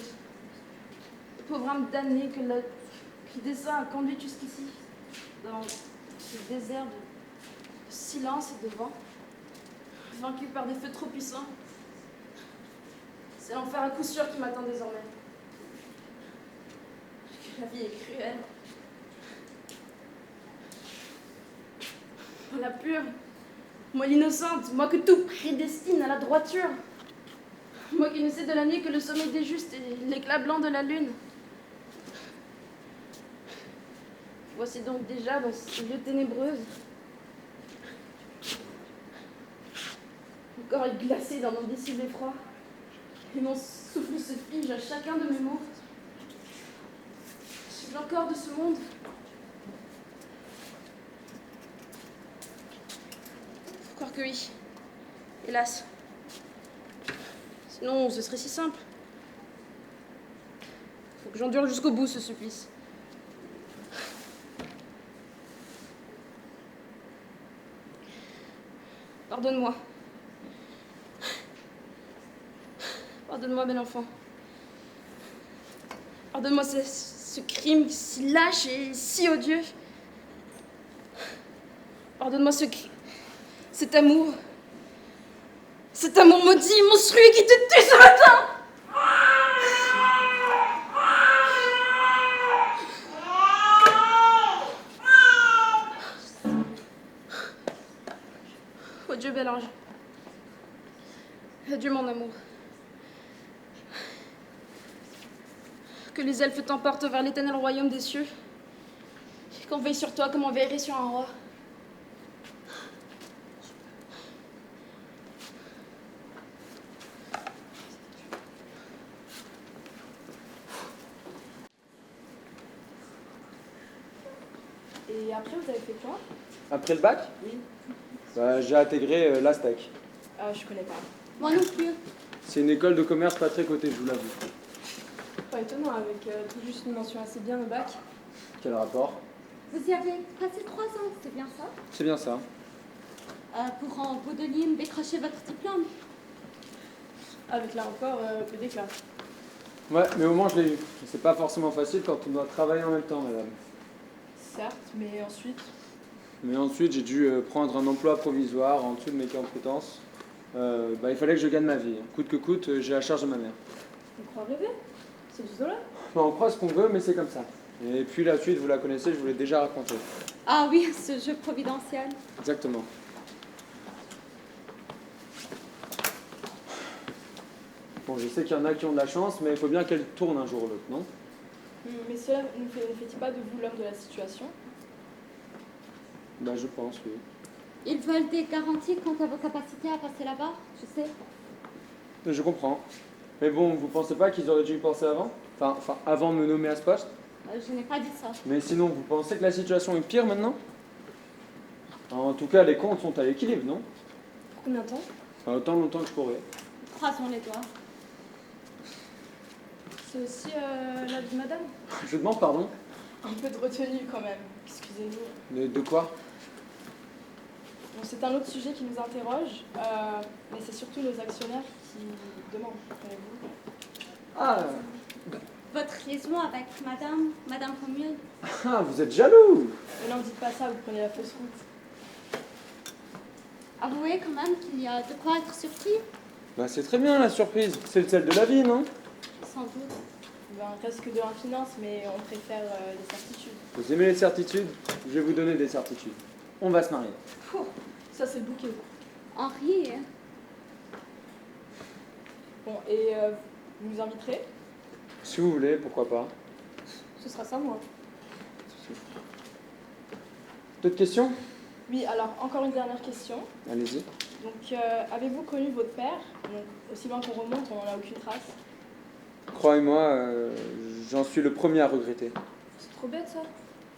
Pauvre âme damnée qui descend a conduit jusqu'ici, dans ce désert de silence et de vent, vaincu par des feux trop puissants. C'est l'enfer à coup sûr qui m'attend désormais. La vie est cruelle. Moi la pure, moi l'innocente, moi que tout prédestine à la droiture. Moi qui ne sais de la nuit que le sommeil des justes et l'éclat blanc de la lune. Voici donc déjà dans ces lieux ténébreuses. Mon corps est glacé dans l'indicible effroi. Et mon souffle se fige à chacun de mes mots. Suis-je encore de ce monde? Faut croire que oui. Hélas. Sinon, ce serait si simple. Faut que j'endure jusqu'au bout ce supplice. Pardonne-moi. Pardonne-moi, bel enfant. Pardonne-moi ce crime si lâche et si odieux. Pardonne-moi cet amour. Cet amour maudit, monstrueux qui te tue ce matin. Oh Dieu, bel ange. Adieu, mon amour. Que les elfes t'emportent vers l'éternel royaume des cieux. Qu'on veille sur toi comme on veillerait sur un roi. Et après, vous avez fait quoi? Après le bac, Oui. bah, j'ai intégré l'Astec. Ah, je connais pas. Moi non plus. C'est une école de commerce pas très cotée, je vous l'avoue. Pas étonnant, avec tout juste une mention assez bien au bac. Quel rapport? Vous y avez passé 3 ans, c'est bien ça? C'est bien ça. Pour en bout de ligne décrocher votre diplôme. Avec là encore, peu d'éclat. Ouais, mais au moins je l'ai eu. C'est pas forcément facile quand on doit travailler en même temps, madame. Certes, mais ensuite... Mais ensuite, j'ai dû prendre un emploi provisoire en dessous de mes compétences. Il fallait que je gagne ma vie. Coûte que coûte, j'ai la charge de ma mère. On croit rêver. C'est du zola. Enfin, on croit ce qu'on veut, mais c'est comme ça. Et puis la suite, vous la connaissez, je vous l'ai déjà raconté. Ah oui, ce jeu providentiel. Exactement. Bon, je sais qu'il y en a qui ont de la chance, mais il faut bien qu'elle tourne un jour ou l'autre, non? Mais cela ne fait-il pas de vous l'homme de la situation? Bah, je pense, oui. Ils veulent des garanties quant à vos capacités à passer là-bas, je sais. Je comprends. Mais bon, vous pensez pas qu'ils auraient dû y penser avant? Enfin, avant de me nommer à ce poste? Je n'ai pas dit ça. Mais sinon, vous pensez que la situation est pire maintenant? En tout cas, les comptes sont à l'équilibre, non? Pour combien de temps? Enfin, autant longtemps que je pourrais. Croisons les doigts. C'est aussi la vie de madame? Je demande pardon. Un peu de retenue quand même, excusez-nous. De quoi? Bon, c'est un autre sujet qui nous interroge, mais c'est surtout nos actionnaires qui demandent, comprenez-vous. Ah, Votre liaison avec Madame Romuald. ah, vous êtes jaloux! Mais non, dites pas ça, vous prenez la fausse route. Avouez quand même qu'il y a de quoi être surpris. Bah, c'est très bien la surprise. C'est le sel de la vie, non? Sans doute. Ben, reste que de l'infinance, mais on préfère les certitudes. Vous aimez les certitudes? Je vais vous donner des certitudes. On va se marier. Pouh, ça c'est le bouquet. Henri, Bon, et vous nous inviterez? Si vous voulez, pourquoi pas. Ce sera ça, moi. D'autres questions? Oui, alors, encore une dernière question. Allez-y. Donc, avez-vous connu votre père? Donc, aussi loin qu'on remonte, on n'en a aucune trace. Croyez-moi, j'en suis le premier à regretter. C'est trop bête, ça.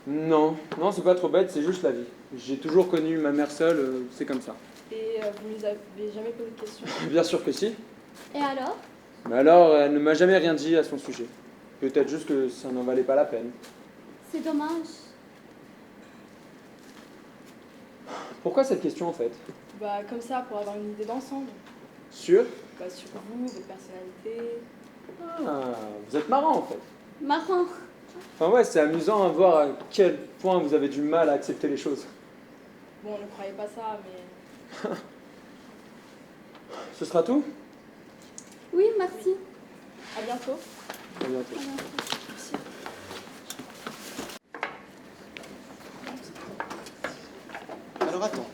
Non, c'est pas trop bête, c'est juste la vie. J'ai toujours connu ma mère seule, c'est comme ça. Et vous ne lui avez jamais posé de questions? Bien sûr que si. et alors? Mais alors, elle ne m'a jamais rien dit à son sujet. Peut-être juste que ça n'en valait pas la peine. C'est dommage. Pourquoi cette question en fait? Bah, comme ça, pour avoir une idée d'ensemble. Sûr? Bah, sur vous, votre personnalité. Ah, vous êtes marrant en fait. Marrant. Enfin ouais, c'est amusant à voir à quel point vous avez du mal à accepter les choses. Bon, ne croyez pas ça, mais... Ce sera tout? Oui, merci. À bientôt. À bientôt. Alors attends.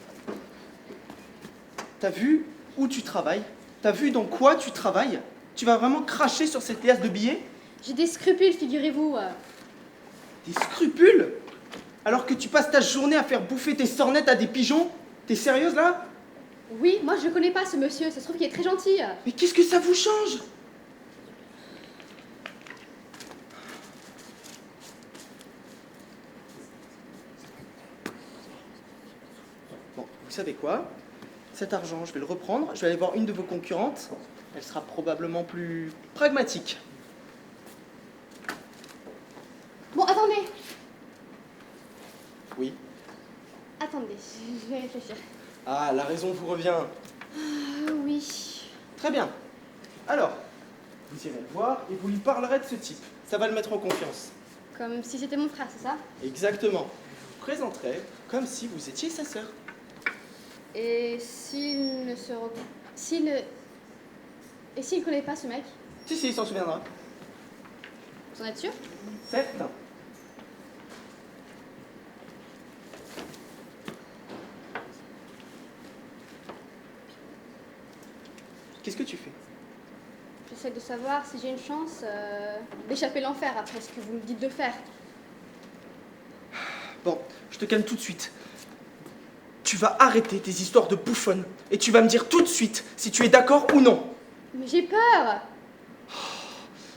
T'as vu où tu travailles? T'as vu dans quoi tu travailles? Tu vas vraiment cracher sur cette liasse de billets? J'ai des scrupules, figurez-vous. Des scrupules? Alors que tu passes ta journée à faire bouffer tes sornettes à des pigeons? T'es sérieuse là? Oui, moi je connais pas ce monsieur, ça se trouve qu'il est très gentil. Mais qu'est-ce que ça vous change? Bon, vous savez quoi? Cet argent, je vais le reprendre, je vais aller voir une de vos concurrentes. Elle sera probablement plus pragmatique. Bon, attendez. Oui. Attendez, je vais réfléchir. Ah, la raison vous revient. Ah oui. Très bien. Alors, vous irez le voir et vous lui parlerez de ce type. Ça va le mettre en confiance. Comme si c'était mon frère, c'est ça? Exactement. Vous vous présenterez comme si vous étiez sa sœur. Et s'il ne se... S'il ne... Et s'il connaît pas ce mec? Si, il s'en souviendra. Vous en êtes sûr? Certain. Qu'est-ce que tu fais? J'essaie de savoir si j'ai une chance d'échapper l'enfer après ce que vous me dites de faire. Bon, je te calme tout de suite. Tu vas arrêter tes histoires de bouffonne et tu vas me dire tout de suite si tu es d'accord ou non. Mais j'ai peur!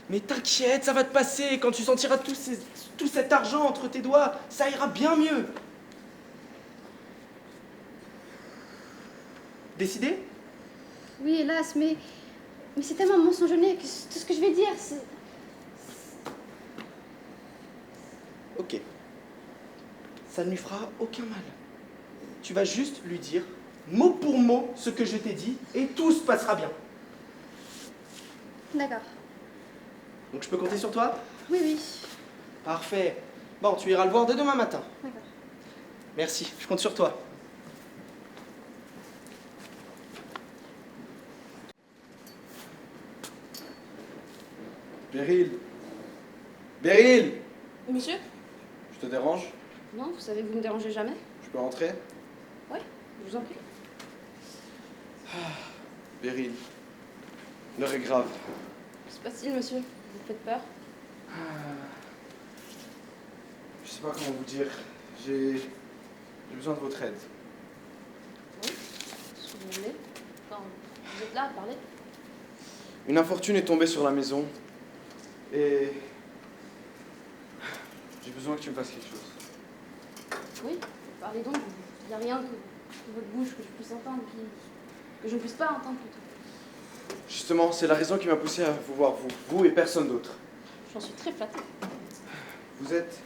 Mais t'inquiète, ça va te passer. Quand tu sentiras tout cet argent entre tes doigts, ça ira bien mieux. Décidé? Oui, hélas, mais c'est tellement mensongené que tout ce que je vais dire, c'est... Ok. Ça ne lui fera aucun mal. Tu vas juste lui dire, mot pour mot, ce que je t'ai dit, et tout se passera bien. D'accord. Donc je peux compter sur toi? Oui, oui. Parfait. Bon, tu iras le voir dès demain matin. D'accord. Merci, je compte sur toi. Beryl. Beryl! Monsieur? Je te dérange? Non, vous savez que vous ne me dérangez jamais. Je peux rentrer? Oui, je vous en prie. Beryl. L'heure est grave. Que se passe-t-il, monsieur? Vous me faites peur? Je sais pas comment vous dire. J'ai besoin de votre aide. Oui, si vous voulez. Enfin, vous êtes là à parler. Une infortune est tombée sur la maison. Et... j'ai besoin que tu me fasses quelque chose. Oui, parlez donc. Il n'y a rien que votre bouche que je puisse entendre, que je ne puisse pas entendre plutôt. Justement, c'est la raison qui m'a poussé à vous voir, vous et personne d'autre. J'en suis très flattée. Vous êtes...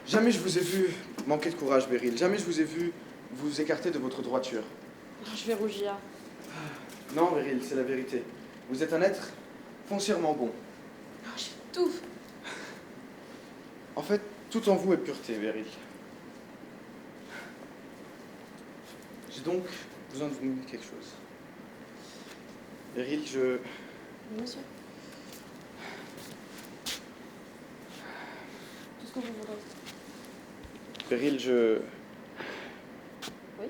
Jamais je vous ai vu manquer de courage, Beryl. Jamais je vous ai vu vous écarter de votre droiture. Je vais rougir. Non, Beryl, c'est la vérité. Vous êtes un être foncièrement bon. Oh, j'étouffe. En fait, tout en vous est pureté, Beryl. J'ai donc besoin de vous demander quelque chose. Beryl, je... Monsieur. Tout ce que vous voudrez. Beryl, je... Oui.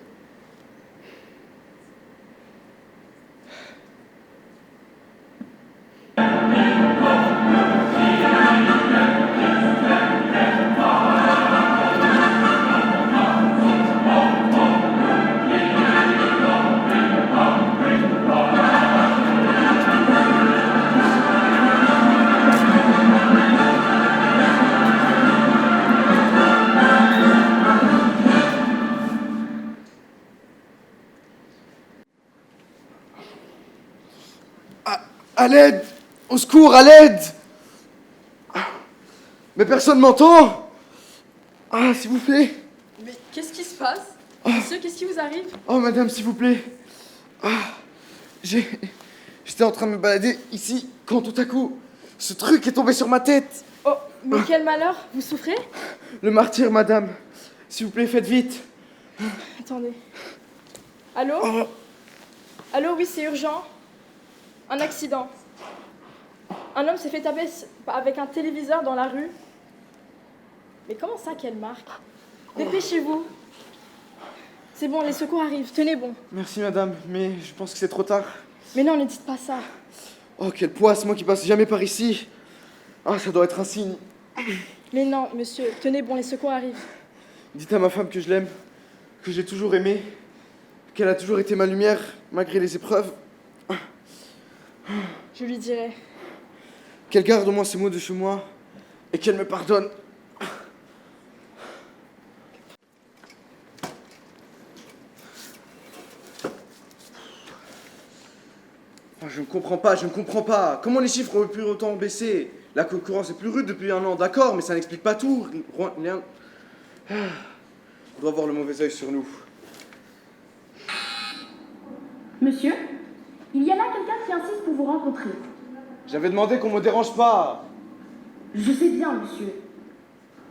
À l'aide! Au secours, à l'aide! Mais personne m'entend! Ah, s'il vous plaît! Mais qu'est-ce qui se passe? Monsieur, qu'est-ce qui vous arrive? Oh, madame, s'il vous plaît! Ah, j'étais en train de me balader ici quand tout à coup, ce truc est tombé sur ma tête! Oh, mais quel malheur! Vous souffrez? Le martyr, madame! S'il vous plaît, faites vite! Attendez. Allô? Allô, oui, c'est urgent. Un accident. Un homme s'est fait taper avec un téléviseur dans la rue. Mais comment ça, quelle marque? Dépêchez-vous. C'est bon, les secours arrivent. Tenez bon. Merci madame, mais je pense que c'est trop tard. Mais non, ne dites pas ça. Oh, quelle poisse, moi qui passe jamais par ici. Ah, ça doit être un signe. Mais non, monsieur, tenez bon, les secours arrivent. Dites à ma femme que je l'aime, que j'ai toujours aimé, qu'elle a toujours été ma lumière, malgré les épreuves. Je lui dirai. Qu'elle garde au moins ces mots de chez moi et qu'elle me pardonne. Ah, je ne comprends pas. Comment les chiffres ont pu autant baisser? La concurrence est plus rude depuis un an, d'accord, mais ça n'explique pas tout. Rien... On doit avoir le mauvais œil sur nous. Monsieur, il y a là quelqu'un qui insiste pour vous rencontrer. J'avais demandé qu'on me dérange pas. Je sais bien, monsieur.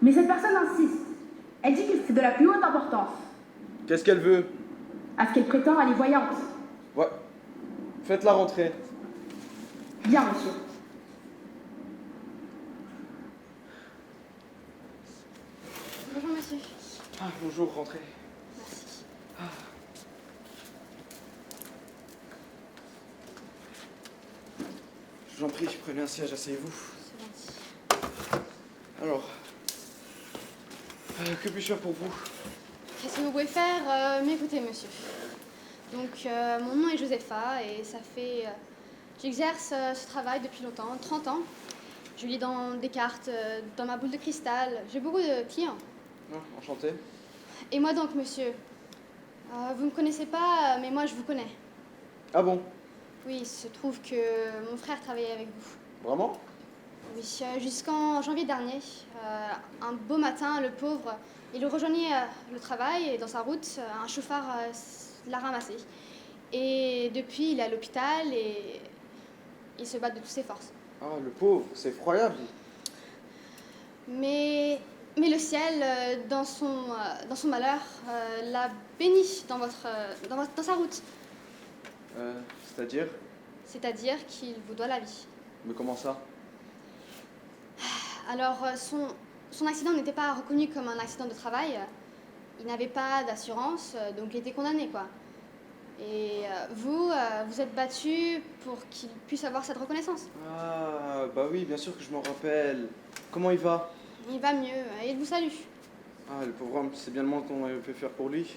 Mais cette personne insiste. Elle dit que c'est de la plus haute importance. Qu'est-ce qu'elle veut? À ce qu'elle prétend, elle est voyante. Ouais. Faites-la rentrer. Bien, monsieur. Bonjour monsieur. Ah, bonjour, rentrez. Merci. Je vous en prie, prenez un siège, asseyez-vous. C'est gentil. Alors, que puis-je faire pour vous? Qu'est-ce que vous pouvez faire? M'écoutez monsieur. Donc mon nom est Josepha et ça fait... j'exerce ce travail depuis longtemps, 30 ans. Je lis dans des cartes, dans ma boule de cristal. J'ai beaucoup de clients. Ah, enchanté. Et moi donc monsieur, vous me connaissez pas, mais moi je vous connais. Ah bon? Oui, il se trouve que mon frère travaillait avec vous. Vraiment? Oui, jusqu'en janvier dernier, un beau matin, le pauvre, il rejoignait le travail et dans sa route, un chauffard l'a ramassé. Et depuis, il est à l'hôpital et il se bat de toutes ses forces. Ah, le pauvre, c'est effroyable. Mais le ciel, dans son malheur, l'a béni dans sa route. C'est-à-dire? C'est-à-dire qu'il vous doit la vie. Mais comment ça? Alors, son accident n'était pas reconnu comme un accident de travail. Il n'avait pas d'assurance, donc il était condamné, quoi. Et vous êtes battu pour qu'il puisse avoir cette reconnaissance. Ah, bah oui, bien sûr que je m'en rappelle. Comment il va? Il va mieux et il vous salue. Ah, le pauvre homme, c'est bien le moins qu'on avait pu faire pour lui.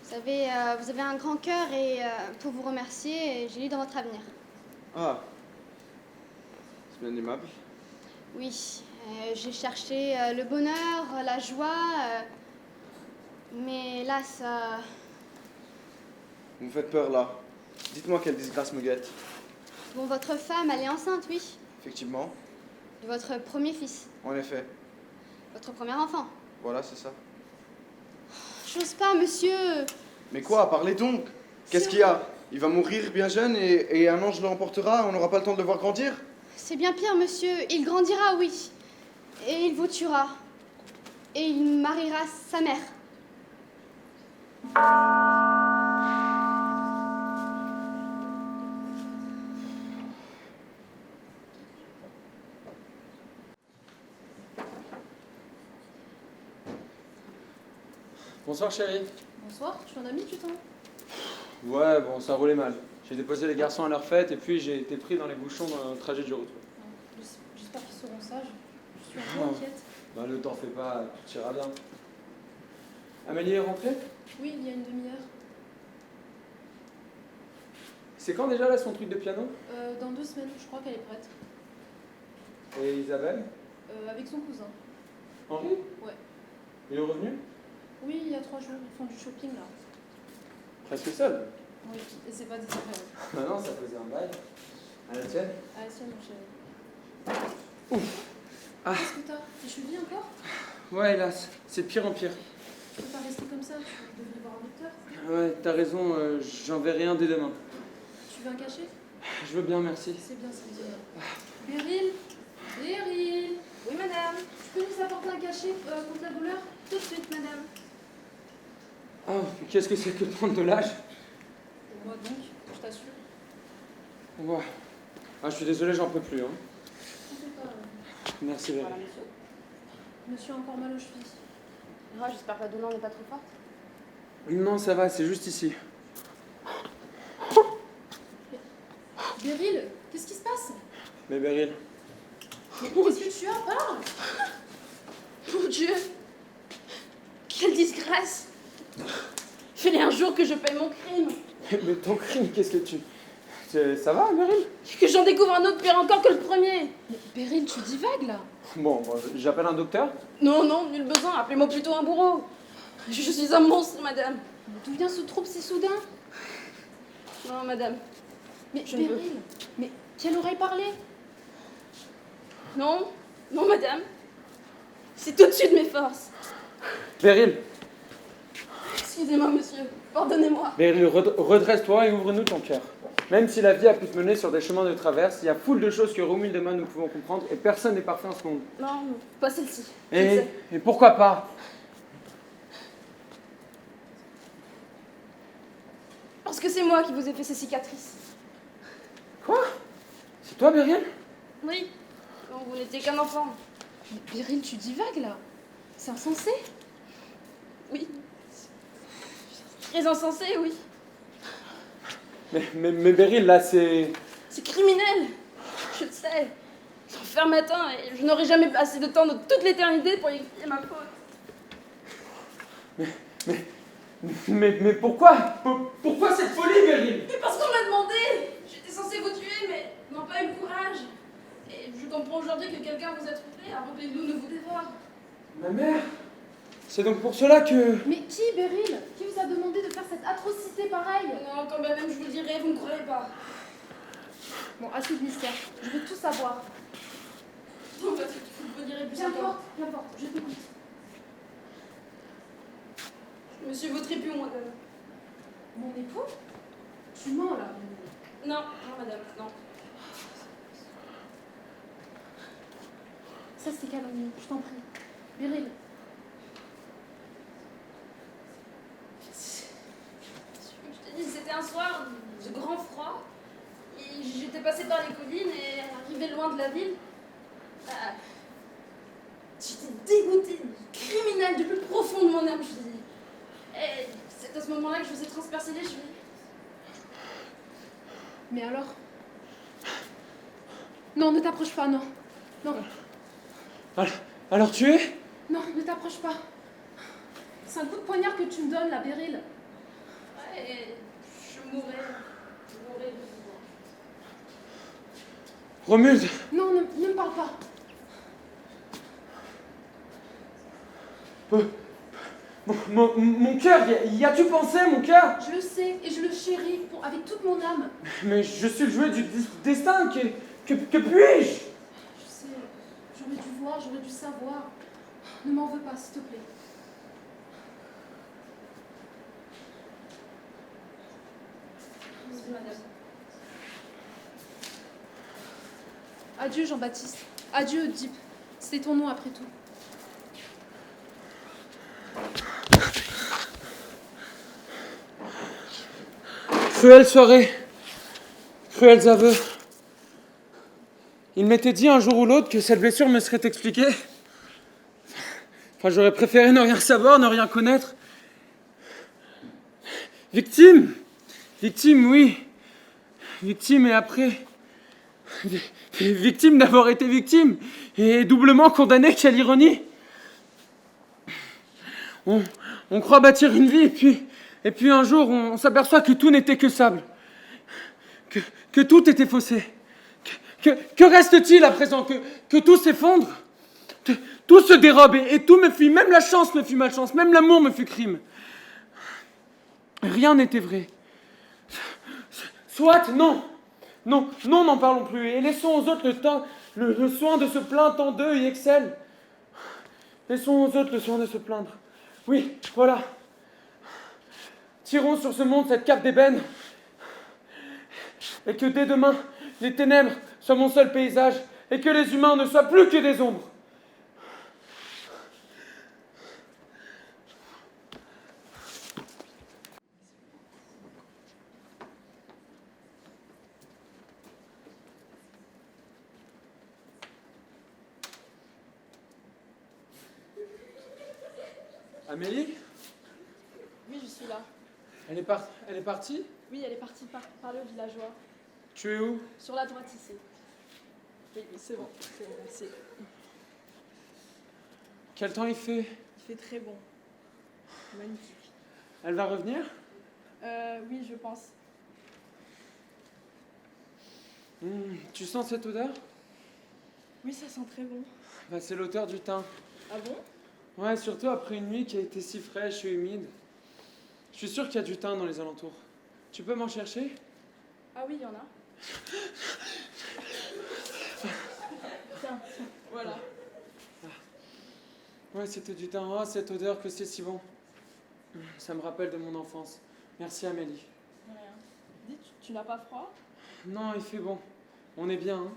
Vous savez, vous avez un grand cœur et pour vous remercier, j'ai lu dans votre avenir. Ah, c'est bien aimable. Oui, j'ai cherché le bonheur, la joie, mais hélas, Vous me faites peur là. Dites-moi quelle disgrâce me guette. bon, votre femme, elle est enceinte, oui, Effectivement, de votre premier fils, en effet. votre premier enfant. Voilà, c'est ça. J'ose pas, monsieur. Mais quoi, parlez donc. Qu'est-ce qu'il y a? Il va mourir bien jeune et un ange l'emportera, on n'aura pas le temps de le voir grandir? C'est bien pire, monsieur. Il grandira, oui. Et il vous tuera. Et il mariera sa mère. Bonsoir chérie. Bonsoir, tu es un ami, tu t'en? Ouais, bon, ça roulait mal. J'ai déposé les garçons à leur fête et puis j'ai été pris dans les bouchons dans le trajet du retour. J'espère qu'ils seront sages. Je suis un Oh. peu inquiète. Bah ne t'en fais pas, tout ira bien. Amélie est rentrée? Oui, il y a une demi-heure. C'est quand déjà là son truc de piano? Dans 2 semaines, je crois qu'elle est prête. Et Isabelle? Avec son cousin. Henri? Ouais. Il est revenu? Oui, il y a 3 jours, ils font du shopping là. Presque seul. Oui, et c'est pas désagréable. Bah non, ça faisait un bail. À la tienne? Ah, tiens, mon chéri. Ah. Qu'est-ce que t'as? T'es chevillé encore? Ouais, hélas, c'est de pire en pire. Tu peux pas rester comme ça, tu devrais voir un docteur. Ouais, t'as raison, j'en vais rien dès demain. Tu veux un cachet? Je veux bien, merci. C'est bien, c'est bien. Beryl? Beryl? Oui, madame. Tu peux nous apporter un cachet contre la douleur? Tout de suite, madame. Ah, qu'est-ce que c'est que de prendre de l'âge? Moi donc, je t'assure. Ouais. Ah, je suis désolé, j'en peux plus. Hein. Merci, Véry. Voilà, monsieur. Monsieur a encore mal aux chevilles. Ah, j'espère que la douleur n'est pas trop forte. Non, ça va, c'est juste ici. Beryl, qu'est-ce qui se passe? Mais Beryl, Mais qu'est-ce que tu as? Parle! Mon Dieu! Quelle disgrâce! Il fallait un jour que je paye mon crime. mais ton crime, qu'est-ce que tu... Ça va, Beryl? Que j'en découvre un autre pire encore que le premier. Mais Beryl, tu divagues là? Bon, j'appelle un docteur. Non, non, nul besoin. Appelez-moi plutôt un bourreau. Je suis un monstre, madame. D'où vient ce trouble si soudain? Non, madame. Mais Je ne veux. Beryl, mais quelle oreille parler? Non, non, madame. C'est au-dessus de mes forces. Beryl, Excusez-moi, monsieur. Pardonnez-moi. Beryl, redresse-toi et ouvre-nous ton cœur. Même si la vie a pu te mener sur des chemins de traverse, il y a foule de choses que Romuald et moi nous pouvons comprendre et personne n'est parfait en ce monde. Non, non, pas celle-ci. Je le sais. Et pourquoi pas? Parce que c'est moi qui vous ai fait ces cicatrices. Quoi? C'est toi, Beryl? Oui. Non, vous n'étiez qu'un enfant. Mais Beryl, tu divagues là? C'est insensé? Oui. Très insensé, oui. Mais Beryl, là, c'est... C'est criminel. Je le sais. J'enferme matin et je n'aurai jamais assez de temps de toute l'éternité pour y expier ma faute. Mais pourquoi? Pourquoi cette folie, Beryl? Mais parce qu'on m'a demandé. J'étais censée vous tuer, mais n'ont pas eu le courage. Et je comprends aujourd'hui que quelqu'un vous a trouvé avant que les loups ne vous dévorent. Ma mère? C'est donc pour cela que... Mais qui, Beryl? Qui vous a demandé de faire cette atrocité pareille? Non, quand même, je vous le dirai, vous ne croirez pas. Bon, assez de mystère. Je veux tout savoir. Non, parce que vous me direz plus encore. Qu'importe, je t'écoute. Monsieur votre époux, madame. Mon époux? Tu mens là. Non, non, madame, non. Ça c'est calomnie, je t'en prie. Beryl. Je t'ai dit, c'était un soir de grand froid. Et j'étais passée par les collines et arrivée loin de la ville. J'étais dégoûtée, criminelle du plus profond de mon âme, je dis. Et c'est à ce moment-là que je vous ai transpercé les chevilles. Mais alors? Non, ne t'approche pas, non. Non, Alors tu es? non, ne t'approche pas. C'est un coup de poignard que tu me donnes là, Beryl. Ouais, et je mourrais. Je mourrais de vous voir. Romuald? Non, ne me parle pas. Mon cœur, y a-tu pensé, mon cœur? Je le sais et je le chéris avec toute mon âme. Mais je suis le jouet du destin, que puis-je? Je sais, j'aurais dû voir, j'aurais dû savoir. Ne m'en veux pas, s'il te plaît. Oui, madame. Adieu, Jean-Baptiste. Adieu, Oedipe. C'était ton nom après tout. Cruelle soirée, cruels aveux. Il m'était dit un jour ou l'autre que cette blessure me serait expliquée. Enfin, j'aurais préféré ne rien savoir, ne rien connaître. Victime, oui. Victime et après... Victime d'avoir été victime et doublement condamné, quelle ironie. On croit bâtir une vie et puis un jour on s'aperçoit que tout n'était que sable, que tout était faussé. Que reste-t-il à présent? Que tout s'effondre, tout se dérobe et tout me fuit, même la chance me fut malchance, même l'amour me fut crime. Rien n'était vrai. Soit, non, n'en parlons plus et laissons aux autres le soin de se plaindre tant d'eux y excellent. Laissons aux autres le soin de se plaindre. Oui, voilà. Tirons sur ce monde cette cape d'ébène et que dès demain, les ténèbres soient mon seul paysage et que les humains ne soient plus que des ombres. Amélie? Oui, je suis là. Elle est partie? Oui, elle est partie par le villageois. Tu es où? Sur la droite ici. Oui, c'est bon, merci. Quel temps il fait? Il fait très bon. Magnifique. Elle va revenir? Oui, je pense. Tu sens cette odeur? Oui, ça sent très bon. Bah, c'est l'odeur du thym. Ah bon? Ouais, surtout après une nuit qui a été si fraîche et humide. Je suis sûr qu'il y a du thym dans les alentours. Tu peux m'en chercher? Ah oui, il y en a. Tiens, voilà. Ouais, c'était du thym. Oh, cette odeur que c'est si bon. Ça me rappelle de mon enfance. Merci Amélie. Rien. Dis, tu n'as pas froid? Non, il fait bon. On est bien, hein?